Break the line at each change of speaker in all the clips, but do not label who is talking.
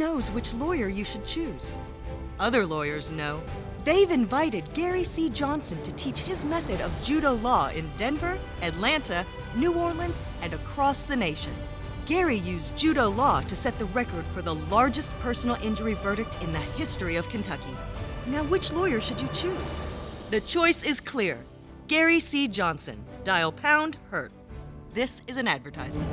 knows which lawyer you should choose. Other lawyers know. They've invited Gary C. Johnson to teach his method of judo law in Denver, Atlanta, New Orleans, and across the nation. Gary used judo law to set the record for the largest personal injury verdict in the history of Kentucky. Now, which lawyer should you choose? The choice is clear. Gary C. Johnson. Dial pound HURT. This is an advertisement.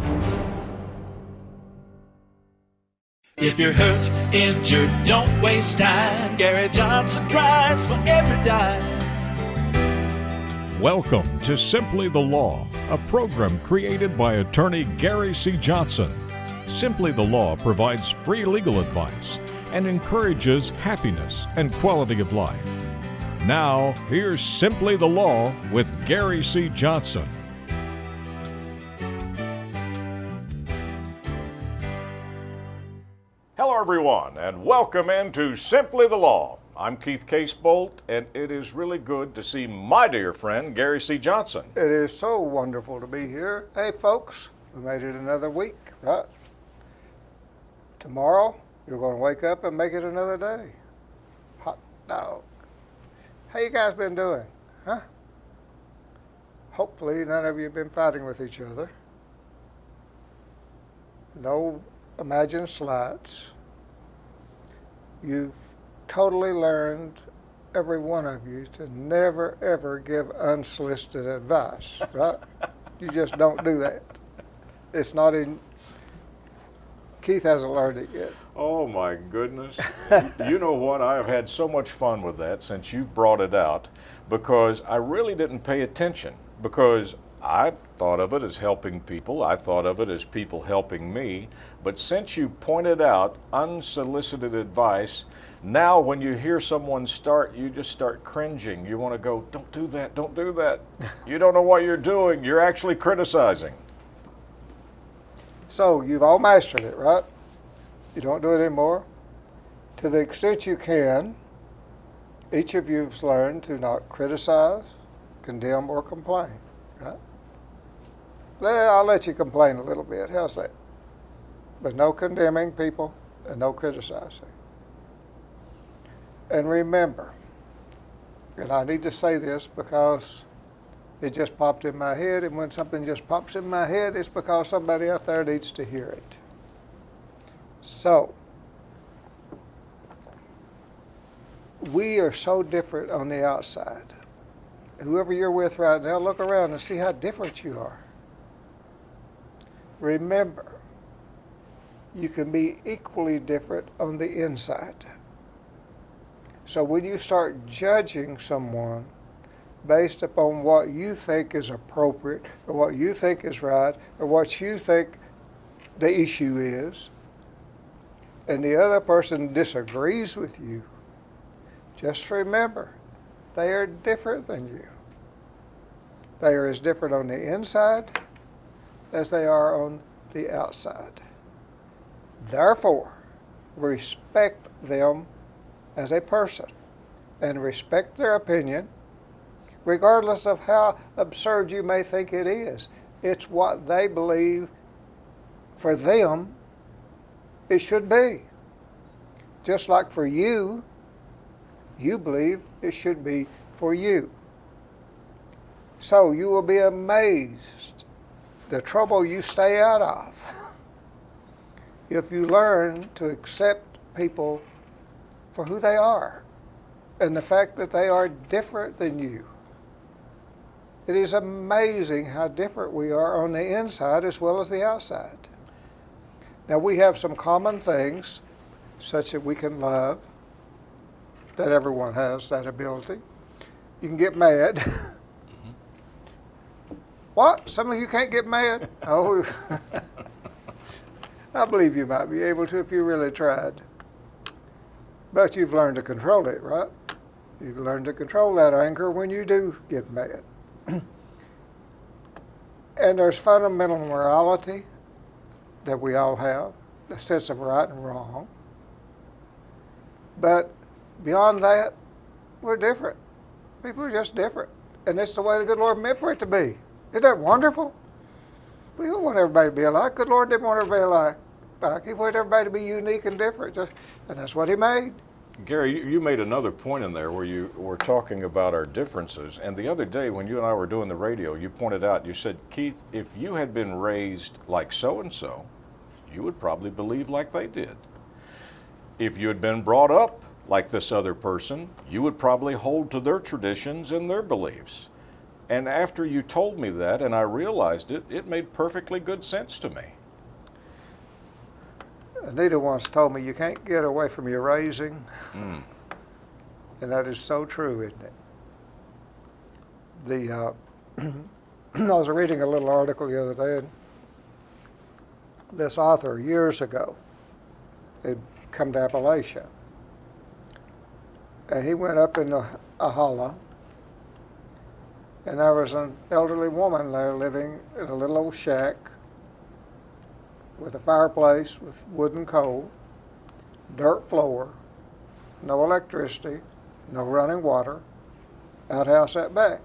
If you're hurt, injured, don't waste time. Gary Johnson tries for every dime.
Welcome to Simply the Law, a program created by attorney Gary C. Johnson. Simply the Law provides free legal advice and encourages happiness and quality of life. Now, here's Simply the Law with Gary C. Johnson. Hello, everyone, and welcome into Simply the Law. I'm Keith Casebolt, and it is really good to see my dear friend, Gary C. Johnson.
It is so wonderful to be here. Hey, folks, we made it another week, right? Tomorrow, you're going to wake up and make it another day. Hot dog. How you guys been doing, huh? Hopefully, none of you have been fighting with each other. No imagined slides. You've totally learned, every one of you, to never ever give unsolicited advice, right? You just don't do that. It's not in, Keith hasn't learned it yet.
Oh my goodness. You know what? I have had so much fun with that since you've brought it out, because I really didn't pay attention, because I thought of it as helping people. I thought of it as people helping me. But since you pointed out unsolicited advice, now when you hear someone start, you just start cringing. You want to go, don't do that, don't do that. You don't know what you're doing. You're actually criticizing.
So you've all mastered it, right? You don't do it anymore. To the extent you can, each of you's learned to not criticize, condemn, or complain, right? Well, I'll let you complain a little bit. How's that? But no condemning people and no criticizing. And remember, and I need to say this because it just popped in my head, and when something just pops in my head, it's because somebody out there needs to hear it. So, we are so different on the outside. Whoever you're with right now, look around and see how different you are. Remember, you can be equally different on the inside. So when you start judging someone based upon what you think is appropriate, or what you think is right, or what you think the issue is, and the other person disagrees with you, just remember, they are different than you. They are as different on the inside as they are on the outside. Therefore, respect them as a person and respect their opinion, regardless of how absurd you may think it is. It's what they believe for them it should be. Just like for you, you believe it should be for you. So you will be amazed the trouble you stay out of if you learn to accept people for who they are and the fact that they are different than you. It is amazing how different we are on the inside as well as the outside. Now we have some common things such that we can love, that everyone has that ability. You can get mad. What? Some of you can't get mad? Oh, I believe you might be able to if you really tried. But you've learned to control it, right? You've learned to control that anger when you do get mad. And there's fundamental morality that we all have, a sense of right and wrong. But beyond that, we're different. People are just different. And it's the way the good Lord meant for it to be. Isn't that wonderful? We don't want everybody to be alike. Good Lord didn't want everybody alike. back. He wanted everybody to be unique and different, and that's what he made.
Gary, you made another point in there where you were talking about our differences. And the other day when you and I were doing the radio, you pointed out, you said, Keith, if you had been raised like so-and-so, you would probably believe like they did. If you had been brought up like this other person, you would probably hold to their traditions and their beliefs. And after you told me that and I realized it, it made perfectly good sense to me.
Anita once told me you can't get away from your raising. And that is so true, isn't it? I was reading a little article the other day, and this author years ago had come to Appalachia. And he went up in a hollow, and there was an elderly woman there living in a little old shack with a fireplace with wood and coal, dirt floor, no electricity, no running water, outhouse at back.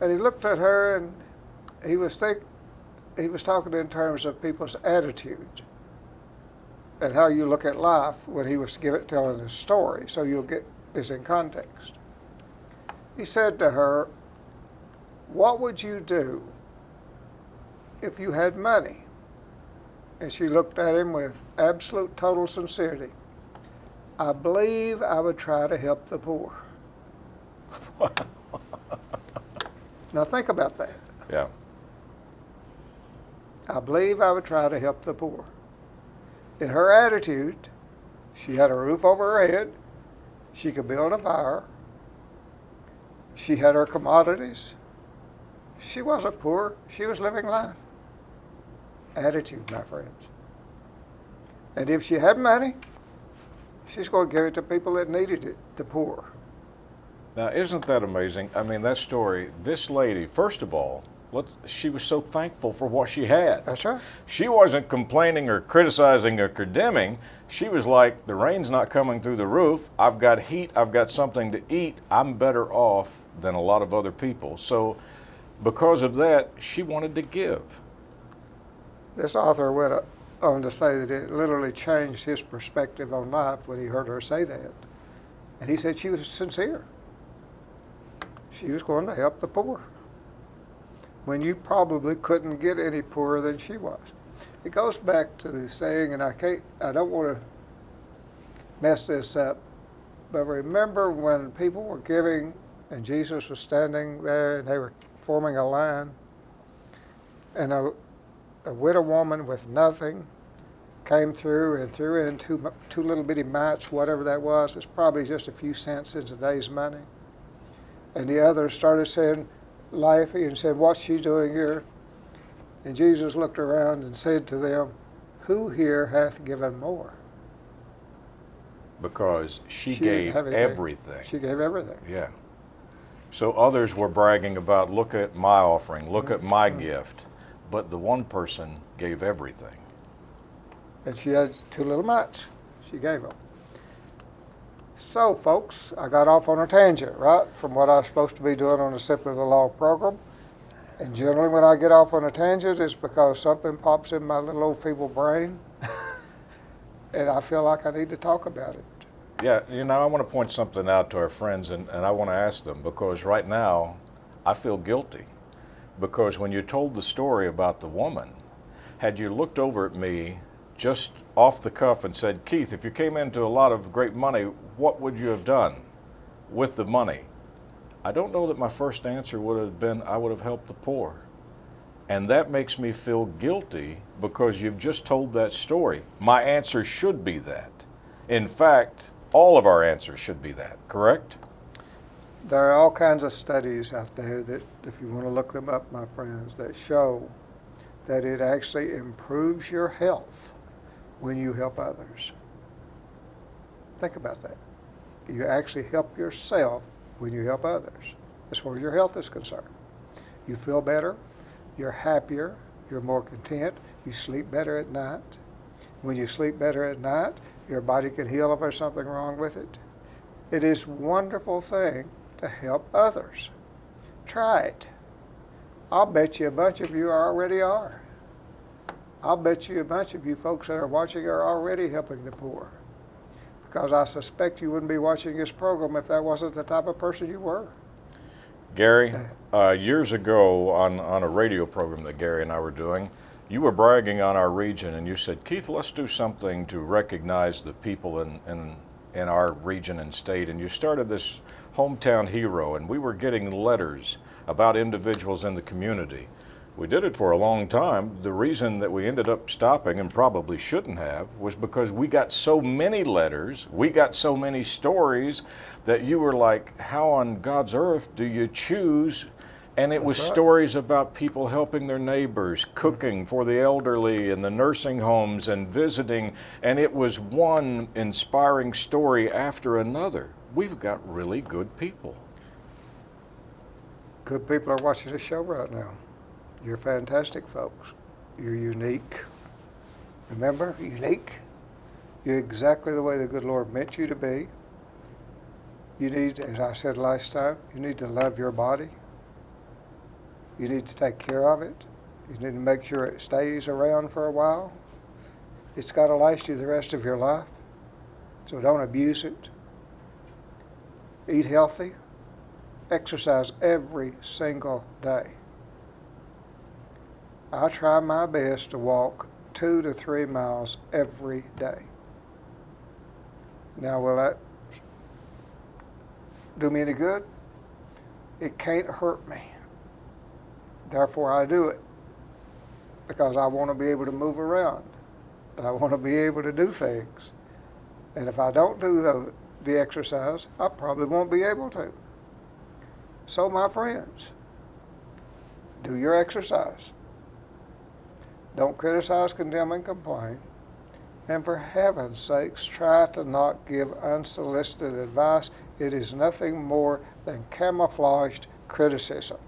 And he looked at her, and he was talking in terms of people's attitude and how you look at life when he was telling this story, so you'll get this in context. He said to her, "What would you do if you had money?" And she looked at him with absolute total sincerity. "I believe I would try to help the poor." Now think about that.
Yeah.
I believe I would try to help the poor. In her attitude, she had a roof over her head. She could build a fire. She had her commodities. She wasn't poor. She was living life. Attitude, my friends. And if she had money, she's going to give it to people that needed it, the poor.
Now, isn't that amazing? I mean, that story, this lady, first of all, she was so thankful for what she had.
That's right.
She wasn't complaining or criticizing or condemning. She was like, the rain's not coming through the roof. I've got heat. I've got something to eat. I'm better off than a lot of other people. So because of that, she wanted to give.
This author went on to say that it literally changed his perspective on life when he heard her say that. And he said she was sincere. She was going to help the poor when you probably couldn't get any poorer than she was. It goes back to the saying, and I don't want to mess this up, but remember when people were giving and Jesus was standing there and they were forming a line, and a widow woman with nothing came through and threw in two little bitty mites, whatever that was. It's probably just a few cents in today's money. And the others started saying, laughing, and said, "What's she doing here?" And Jesus looked around and said to them, "Who here hath given more?"
Because she gave everything.
She gave everything.
Yeah. So others were bragging about, look at my offering, look at my gift. But the one person gave everything.
And she had two little mites. She gave them. So, folks, I got off on a tangent, right, from what I was supposed to be doing on the Simply the Law program. And generally when I get off on a tangent, it's because something pops in my little old feeble brain, and I feel like I need to talk about it.
Yeah, I want to point something out to our friends, and I want to ask them, because right now I feel guilty. Because when you told the story about the woman, had you looked over at me just off the cuff and said, "Keith, if you came into a lot of great money, what would you have done with the money?" I don't know that my first answer would have been, I would have helped the poor. And that makes me feel guilty because you've just told that story. My answer should be that. In fact, all of our answers should be that, correct?
There are all kinds of studies out there that, if you want to look them up, my friends, that show that it actually improves your health when you help others. Think about that. You actually help yourself when you help others, as far as your health is concerned. You feel better, you're happier, you're more content, you sleep better at night. When you sleep better at night, your body can heal if there's something wrong with it. It is a wonderful thing to help others. Try it. I'll bet you a bunch of you already are. I'll bet you a bunch of you folks that are watching are already helping the poor. Because I suspect you wouldn't be watching this program if that wasn't the type of person you were.
Gary, years ago on a radio program that Gary and I were doing, you were bragging on our region and you said, Keith, let's do something to recognize the people in our region and state. And you started this hometown hero, and we were getting letters about individuals in the community. We did it for a long time. The reason that we ended up stopping, and probably shouldn't have, was because we got so many letters, we got so many stories that you were like, how on God's earth do you choose? And it was stories about people helping their neighbors, cooking for the elderly in the nursing homes and visiting, and it was one inspiring story after another. We've got really good people.
Good people are watching this show right now. You're fantastic folks. You're unique. Remember, unique. You're exactly the way the good Lord meant you to be. You need, as I said last time, you need to love your body. You need to take care of it. You need to make sure it stays around for a while. It's got to last you the rest of your life. So don't abuse it. Eat healthy. Exercise every single day. I try my best to walk 2 to 3 miles every day. Now, will that do me any good? It can't hurt me. Therefore, I do it because I want to be able to move around and I want to be able to do things. And if I don't do the exercise, I probably won't be able to. So, my friends, do your exercise. Don't criticize, condemn, and complain. And for heaven's sakes, try to not give unsolicited advice. It is nothing more than camouflaged criticism.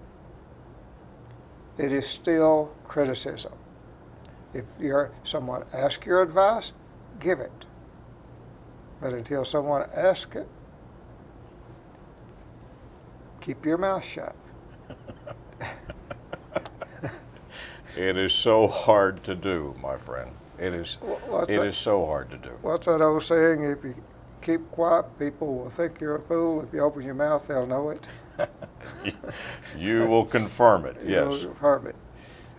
It is still criticism. If someone asks your advice, give it. But until someone asks it, keep your mouth shut.
It is so hard to do, my friend. It is so hard to do.
What's that old saying? If you keep quiet, people will think you're a fool. If you open your mouth, they'll know it.
You will confirm it, yes.
You'll confirm it.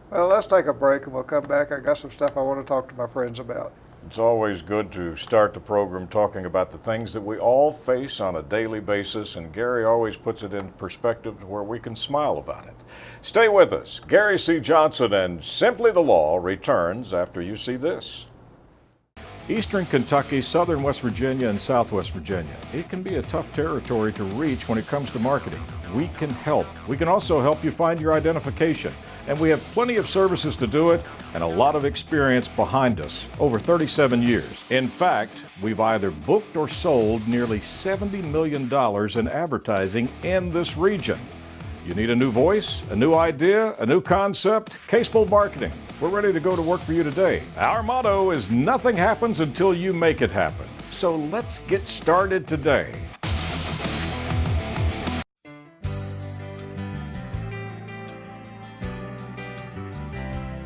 Well, let's take a break and we'll come back. I got some stuff I want to talk to my friends about.
It's always good to start the program talking about the things that we all face on a daily basis, and Gary always puts it in perspective to where we can smile about it. Stay with us. Gary C. Johnson and Simply the Law returns after you see this. Eastern Kentucky, southern West Virginia, and southwest Virginia. It can be a tough territory to reach when it comes to marketing. We can help. We can also help you find your identification. And we have plenty of services to do it and a lot of experience behind us, over 37 years. In fact, we've either booked or sold nearly $70 million in advertising in this region. You need a new voice, a new idea, a new concept? Casebold Marketing. We're ready to go to work for you today. Our motto is nothing happens until you make it happen. So let's get started today.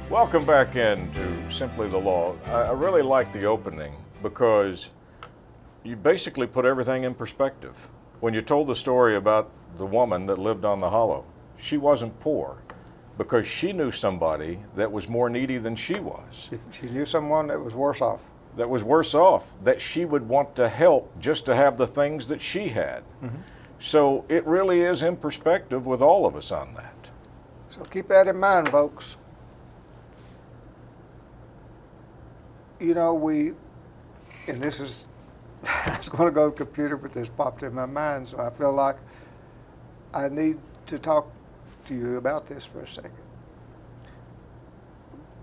Welcome back into Simply the Law. I really like the opening because you basically put everything in perspective. When you told the story about the woman that lived on the hollow, she wasn't poor because she knew somebody that was more needy than she was.
She knew someone that was worse off.
That was worse off, that she would want to help just to have the things that she had. Mm-hmm. So it really is in perspective with all of us on that.
So keep that in mind, folks. You know, and this is, I was going to go to the computer, but this popped in my mind, so I feel like I need to talk to you about this for a second.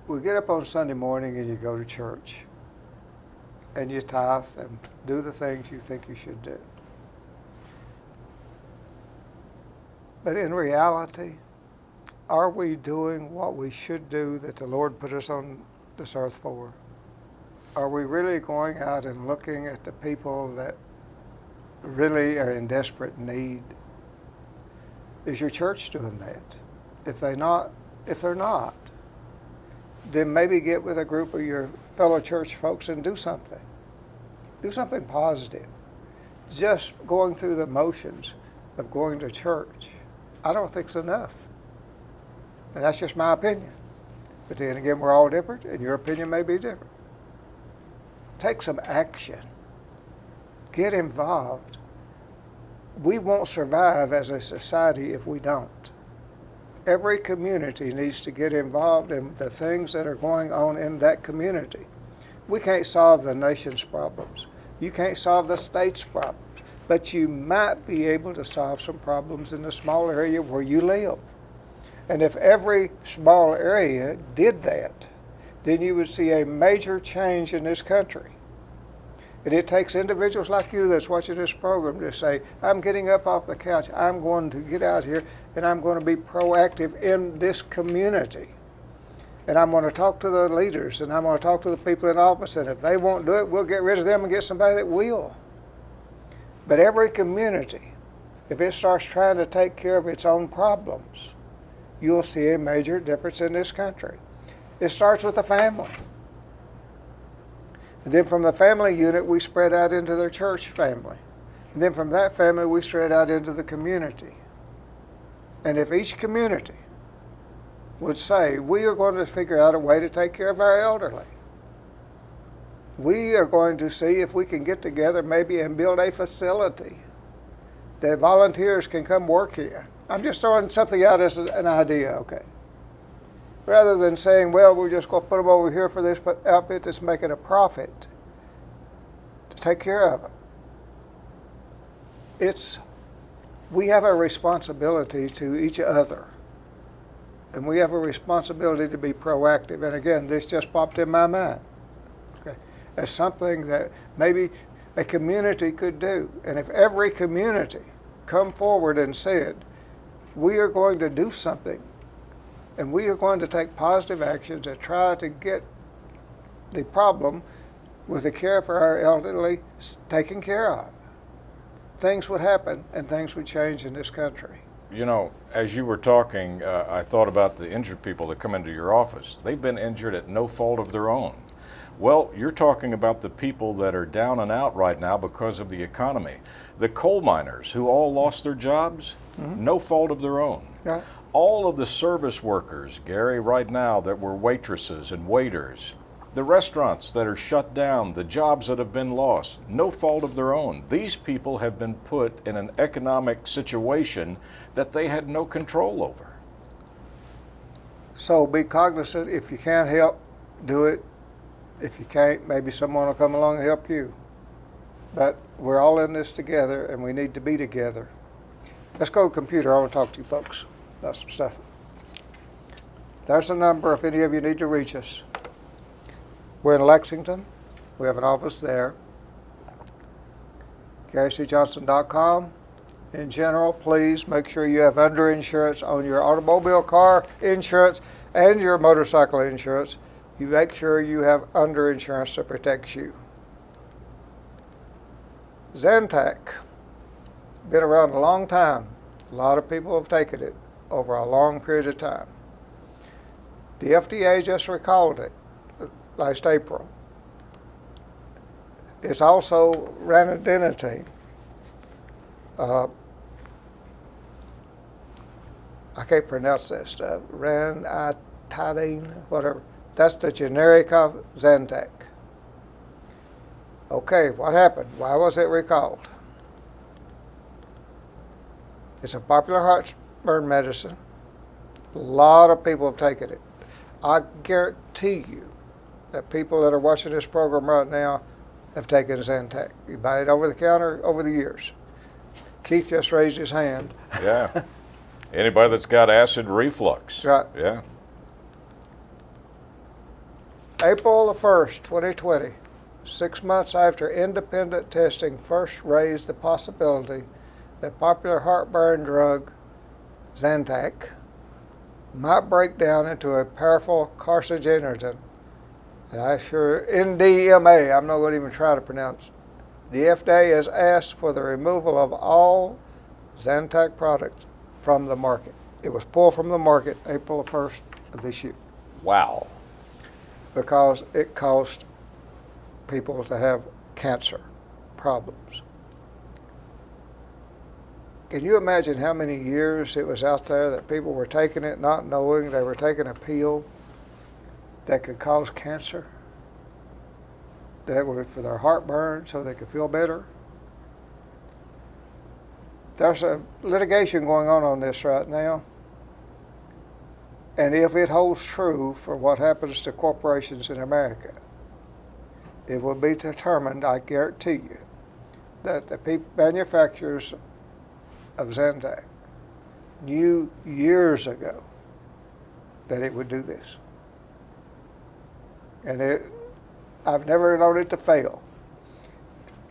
We get up on Sunday morning and you go to church, and you tithe and do the things you think you should do. But in reality, are we doing what we should do that the Lord put us on this earth for? Are we really going out and looking at the people that really are in desperate need? Is your church doing that? If they're not, then maybe get with a group of your fellow church folks and do something. Do something positive. Just going through the motions of going to church, I don't think it's enough. And that's just my opinion. But then again, we're all different, and your opinion may be different. Take some action. Get involved. We won't survive as a society if we don't. Every community needs to get involved in the things that are going on in that community. We can't solve the nation's problems. You can't solve the state's problems. But you might be able to solve some problems in the small area where you live. And if every small area did that, then you would see a major change in this country. And it takes individuals like you that's watching this program to say, I'm getting up off the couch, I'm going to get out here, and I'm going to be proactive in this community. And I'm going to talk to the leaders, and I'm going to talk to the people in office, and if they won't do it, we'll get rid of them and get somebody that will. But every community, if it starts trying to take care of its own problems, you'll see a major difference in this country. It starts with the family. And then from the family unit, we spread out into the church family. And then from that family, we spread out into the community. And if each community would say, we are going to figure out a way to take care of our elderly. We are going to see if we can get together maybe and build a facility that volunteers can come work in. I'm just throwing something out as an idea, okay? Rather than saying, well, we're just going to put them over here for this outfit that's making a profit to take care of them. We have a responsibility to each other. And we have a responsibility to be proactive. And again, this just popped in my mind. Okay? As something that maybe a community could do. And if every community come forward and said, we are going to do something, and we are going to take positive actions to try to get the problem with the care for our elderly taken care of, things would happen and things would change in this country.
You know, as you were talking, I thought about the injured people that come into your office. They've been injured at no fault of their own. Well, you're talking about the people that are down and out right now because of the economy. The coal miners who all lost their jobs, no fault of their own.
Right.
All of the service workers, Gary, right now that were waitresses and waiters, the restaurants that are shut down, the jobs that have been lost, no fault of their own. These people have been put in an economic situation that they had no control over.
So be cognizant. If you can't help, do it. If you can't, maybe someone will come along and help you. But we're all in this together, and we need to be together. Let's go to the computer. I want to talk to you folks about some stuff. There's a number if any of you need to reach us. We're in Lexington. We have an office there. GaryCJohnson.com. In general, please make sure you have underinsurance on your automobile, car insurance, and your motorcycle insurance. You make sure you have underinsurance that protects you. Zantac, been around a long time. A lot of people have taken it over a long period of time. The FDA just recalled it last April. It's also ranitidine. I can't pronounce that stuff. Ranitidine, whatever. That's the generic of Zantac. Okay, what happened? Why was it recalled? It's a popular heartburn medicine. A lot of people have taken it. I guarantee you that people that are watching this program right now have taken Zantac. You buy it over the counter over the years. Keith just raised his hand.
Yeah. Anybody that's got acid reflux.
Right.
Yeah.
April the 1st, 2020, 6 months after independent testing first raised the possibility that popular heartburn drug Zantac might break down into a powerful carcinogen. And NDMA, I'm not going to even try to pronounce it. The FDA has asked for the removal of all Zantac products from the market. It was pulled from the market April 1st of this year.
Wow.
because it caused people to have cancer problems. Can you imagine how many years it was out there that people were taking it not knowing they were taking a pill that could cause cancer? That were for their heartburn so they could feel better? There's a litigation going on this right now. And if it holds true for what happens to corporations in America, it will be determined, I guarantee you, that the manufacturers of Zantac knew years ago that it would do this. And I've never known it to fail.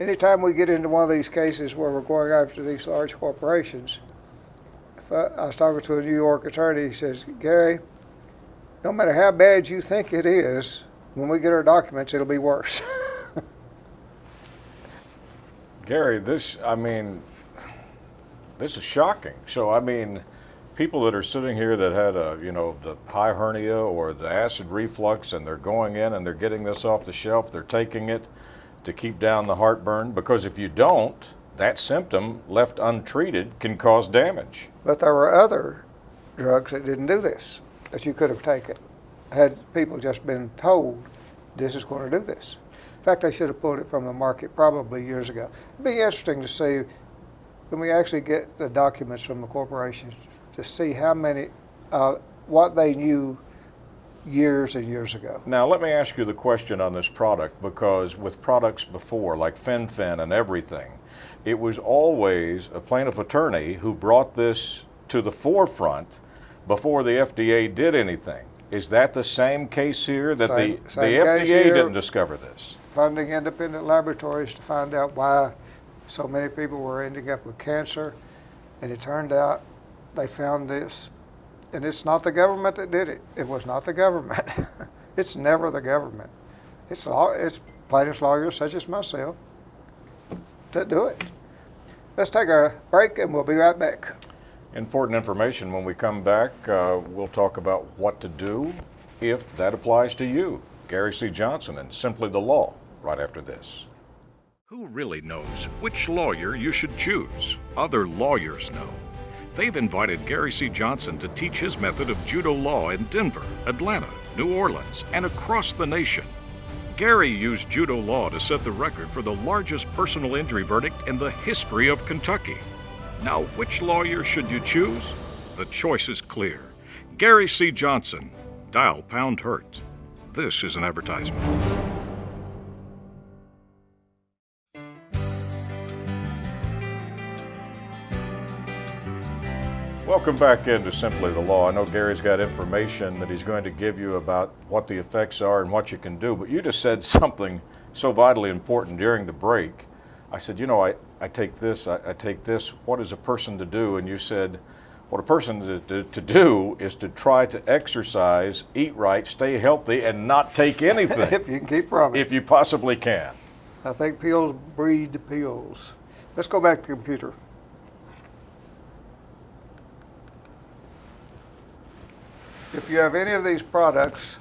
Anytime we get into one of these cases where we're going after these large corporations, I was talking to a New York attorney, he says, Gary, no matter how bad you think it is, when we get our documents, it'll be worse.
Gary, this is shocking. So, people that are sitting here that had the high hernia or the acid reflux, and they're going in and they're getting this off the shelf, they're taking it to keep down the heartburn, because if you don't, that symptom left untreated can cause damage.
But there were other drugs that didn't do this, that you could have taken, had people just been told this is going to do this. In fact, they should have pulled it from the market probably years ago. It'd be interesting to see when we actually get the documents from the corporations to see how many, what they knew years and years ago.
Now, let me ask you the question on this product, because with products before, like Fen-Phen and everything, it was always a plaintiff attorney who brought this to the forefront before the FDA did anything. Is that the same case here, that the FDA didn't discover this?
Funding independent laboratories to find out why so many people were ending up with cancer, and it turned out they found this. And it's not the government that did it. It was not the government. It's never the government. It's plaintiffs' lawyers such as myself that do it. Let's take a break and we'll be right back.
Important information. When we come back, we'll talk about what to do if that applies to you. Gary C. Johnson and Simply the Law, right after this.
Who really knows which lawyer you should choose? Other lawyers know. They've invited Gary C. Johnson to teach his method of judo law in Denver, Atlanta, New Orleans, and across the nation. Gary used judo law to set the record for the largest personal injury verdict in the history of Kentucky. Now, which lawyer should you choose? The choice is clear. Gary C. Johnson. Dial #HURT. This is an advertisement.
Welcome back into Simply the Law. I know Gary's got information that he's going to give you about what the effects are and what you can do, but you just said something so vitally important during the break. I said, I take this, I take this, what is a person to do? And you said, what a person to do is to try to exercise, eat right, stay healthy, and not take anything.
If you can keep from it.
If you possibly can.
I think pills breed pills. Let's go back to the computer. If you have any of these products,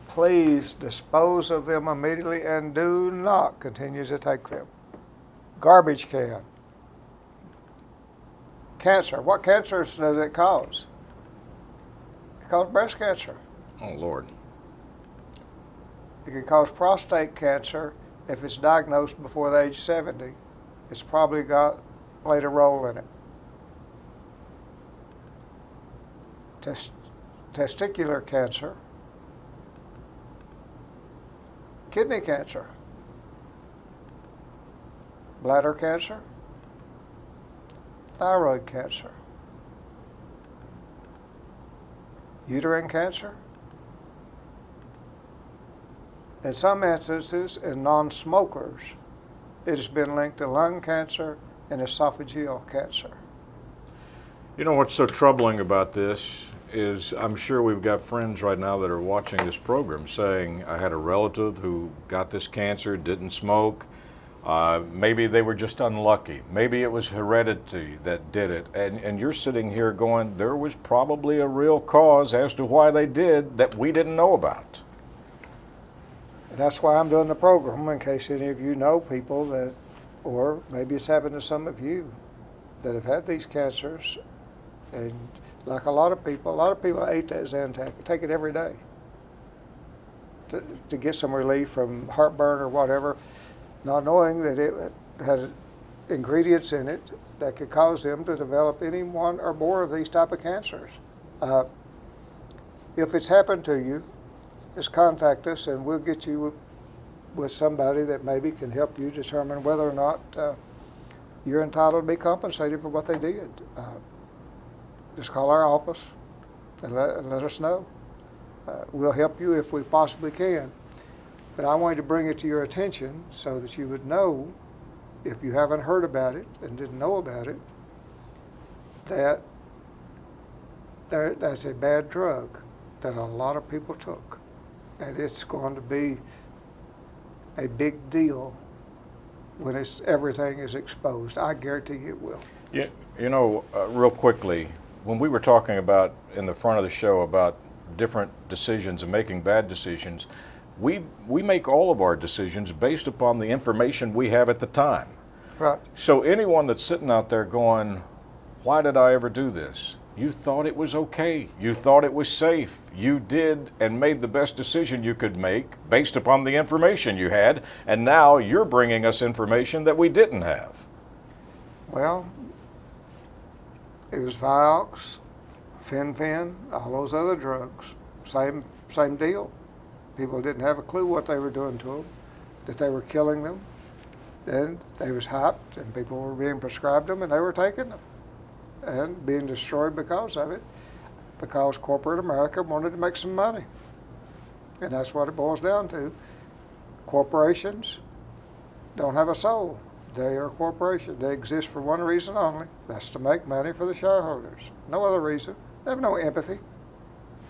please dispose of them immediately and do not continue to take them. Garbage can. Cancer. What cancers does it cause? It causes breast cancer.
Oh, Lord.
It can cause prostate cancer if it's diagnosed before the age 70. It's probably played a role in it. Testicular cancer, kidney cancer, bladder cancer, thyroid cancer, uterine cancer. In some instances, in non-smokers, it has been linked to lung cancer and esophageal cancer.
You know what's so troubling about this is I'm sure we've got friends right now that are watching this program saying, I had a relative who got this cancer, didn't smoke. Maybe they were just unlucky. Maybe it was heredity that did it. And you're sitting here going, there was probably a real cause as to why they did that we didn't know about.
And that's why I'm doing the program, in case any of you know people that, or maybe it's happened to some of you that have had these cancers. And like a lot of people ate that Zantac, take it every day to get some relief from heartburn or whatever, not knowing that it had ingredients in it that could cause them to develop any one or more of these type of cancers. If it's happened to you, just contact us and we'll get you with somebody that maybe can help you determine whether or not you're entitled to be compensated for what they did. Just call our office and let us know. We'll help you if we possibly can. But I wanted to bring it to your attention so that you would know, if you haven't heard about it and didn't know about it, that that's a bad drug that a lot of people took. And it's going to be a big deal when everything is exposed. I guarantee you it will.
Yeah, real quickly, when we were talking about in the front of the show about different decisions and making bad decisions, we make all of our decisions based upon the information we have at the time.
Right.
So anyone that's sitting out there going, why did I ever do this? You thought it was okay. You thought it was safe. You did and made the best decision you could make based upon the information you had, and now you're bringing us information that we didn't have.
Well, it was Vioxx, Fen-Phen, all those other drugs. Same deal. People didn't have a clue what they were doing to them, that they were killing them. Then they was hyped and people were being prescribed them and they were taking them and being destroyed because of it, because corporate America wanted to make some money. And that's what it boils down to. Corporations don't have a soul. They are corporations. They exist for one reason only. That's to make money for the shareholders. No other reason. They have no empathy.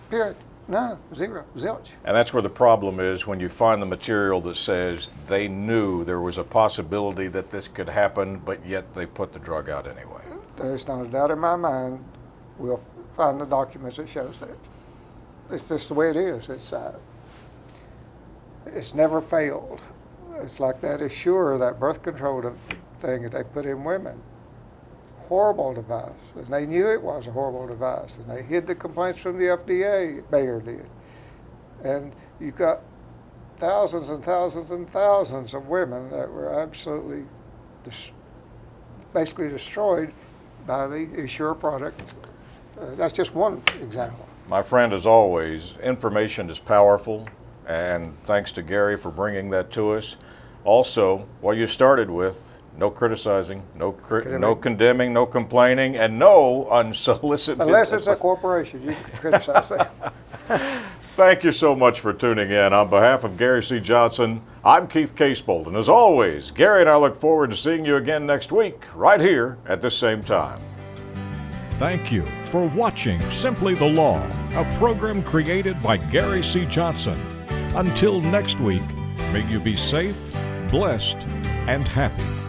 Period. No, zero, zilch.
And that's where the problem is when you find the material that says they knew there was a possibility that this could happen, but yet they put the drug out anyway.
There's not a doubt in my mind we'll find the documents that shows that. It's just the way it is. It's never failed. It's like that Assure, that birth control thing that they put in women. Horrible device, and they knew it was a horrible device, and they hid the complaints from the FDA, Bayer did. And you've got thousands and thousands and thousands of women that were absolutely basically destroyed by the Assure product. That's just one example.
My friend, as always, information is powerful, and thanks to Gary for bringing that to us. Also, what you started with, no criticizing, no condemning, no complaining, and no unsolicited.
Unless it's a corporation, you can criticize them.
Thank you so much for tuning in. On behalf of Gary C. Johnson, I'm Keith Casebolt, and as always, Gary and I look forward to seeing you again next week, right here at this same time.
Thank you for watching Simply the Law, a program created by Gary C. Johnson. Until next week, may you be safe, blessed, and happy.